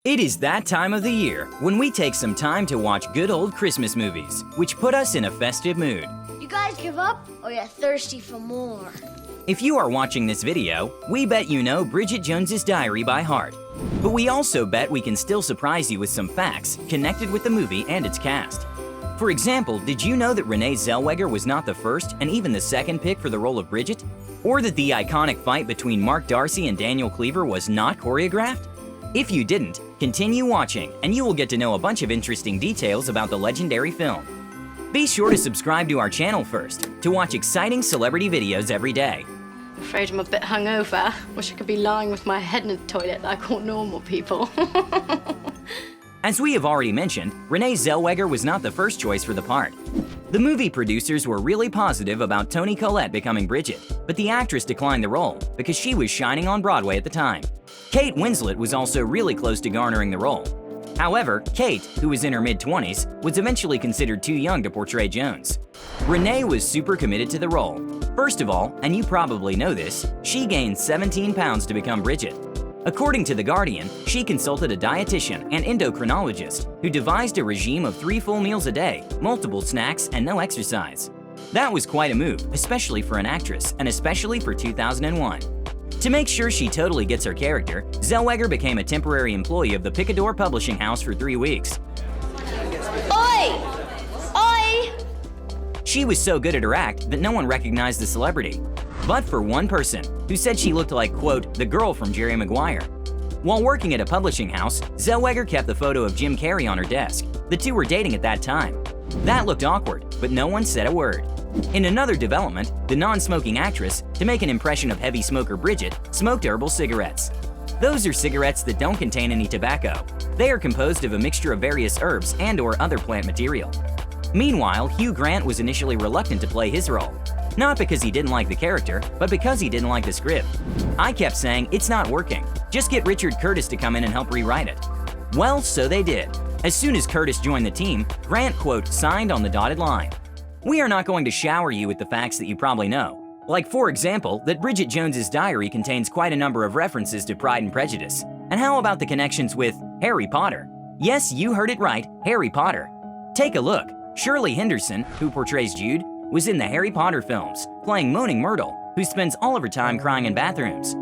It is that time of the year when we take some time to watch good old Christmas movies, which put us in a festive mood. You guys give up or you're thirsty for more? If you are watching this video, we bet you know Bridget Jones's Diary by heart. But we also bet we can still surprise you with some facts connected with the movie and its cast. For example, did you know that Renee Zellweger was not the first and even the second pick for the role of Bridget? Or that the iconic fight between Mark Darcy and Daniel Cleaver was not choreographed? If you didn't, continue watching and you will get to know a bunch of interesting details about the legendary film. Be sure to subscribe to our channel first to watch exciting celebrity videos every day. I'm afraid I'm a bit hungover. Wish I could be lying with my head in the toilet like all normal people. As we have already mentioned, Renee Zellweger was not the first choice for the part. The movie producers were really positive about Toni Collette becoming Bridget, but the actress declined the role because she was shining on Broadway at the time. Kate Winslet was also really close to garnering the role. However, Kate, who was in her mid-20s, was eventually considered too young to portray Jones. Renee was super committed to the role. First of all, and you probably know this, she gained 17 pounds to become Bridget. According to The Guardian, she consulted a dietitian and endocrinologist who devised a regime of 3 full meals a day, multiple snacks, and no exercise. That was quite a move, especially for an actress, and especially for 2001. To make sure she totally gets her character, Zellweger became a temporary employee of the Picador publishing house for 3 weeks. Oi! Oi! She was so good at her act that no one recognized the celebrity. But for one person, who said she looked like, quote, the girl from Jerry Maguire. While working at a publishing house, Zellweger kept the photo of Jim Carrey on her desk. The two were dating at that time. That looked awkward, but no one said a word. In another development, the non-smoking actress, to make an impression of heavy smoker Bridget, smoked herbal cigarettes. Those are cigarettes that don't contain any tobacco. They are composed of a mixture of various herbs and/or other plant material. Meanwhile, Hugh Grant was initially reluctant to play his role. Not because he didn't like the character, but because he didn't like the script. I kept saying, it's not working. Just get Richard Curtis to come in and help rewrite it. Well, so they did. As soon as Curtis joined the team, Grant, quote, signed on the dotted line. We are not going to shower you with the facts that you probably know. Like, for example, that Bridget Jones's Diary contains quite a number of references to Pride and Prejudice. And how about the connections with Harry Potter? Yes, you heard it right, Harry Potter. Take a look. Shirley Henderson, who portrays Jude, was in the Harry Potter films, playing Moaning Myrtle, who spends all of her time crying in bathrooms.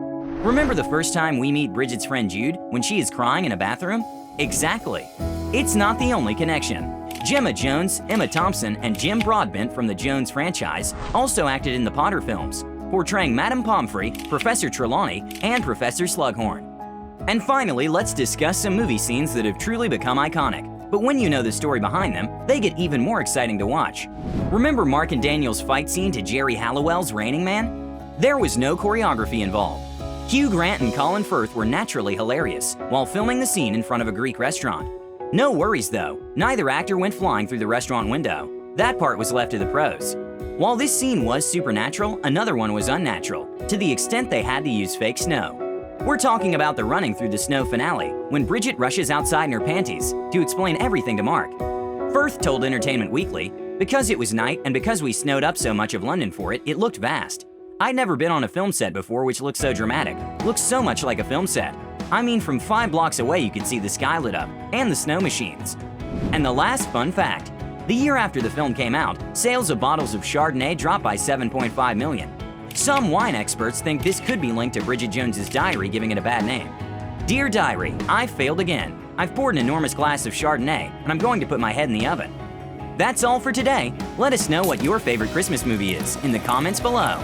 Remember the first time we meet Bridget's friend Jude when she is crying in a bathroom? Exactly. It's not the only connection. Gemma Jones, Emma Thompson, and Jim Broadbent from the Jones franchise also acted in the Potter films, portraying Madame Pomfrey, Professor Trelawney, and Professor Slughorn. And finally, let's discuss some movie scenes that have truly become iconic. But when you know the story behind them, they get even more exciting to watch. Remember Mark and Daniel's fight scene to Jerry Halliwell's Raining Man? There was no choreography involved. Hugh Grant and Colin Firth were naturally hilarious while filming the scene in front of a Greek restaurant. No worries though, neither actor went flying through the restaurant window. That part was left to the pros. While this scene was supernatural, another one was unnatural, to the extent they had to use fake snow. We're talking about the running through the snow finale, when Bridget rushes outside in her panties to explain everything to Mark. Firth told Entertainment Weekly, because it was night and because we snowed up so much of London for it, it looked vast. I'd never been on a film set before which looked so dramatic, looks so much like a film set. I mean, from 5 blocks away you could see the sky lit up, and the snow machines. And the last fun fact, the year after the film came out, sales of bottles of Chardonnay dropped by 7.5 million. Some wine experts think this could be linked to Bridget Jones's Diary giving it a bad name. Dear Diary, I failed again. I've poured an enormous glass of Chardonnay, and I'm going to put my head in the oven. That's all for today. Let us know what your favorite Christmas movie is in the comments below.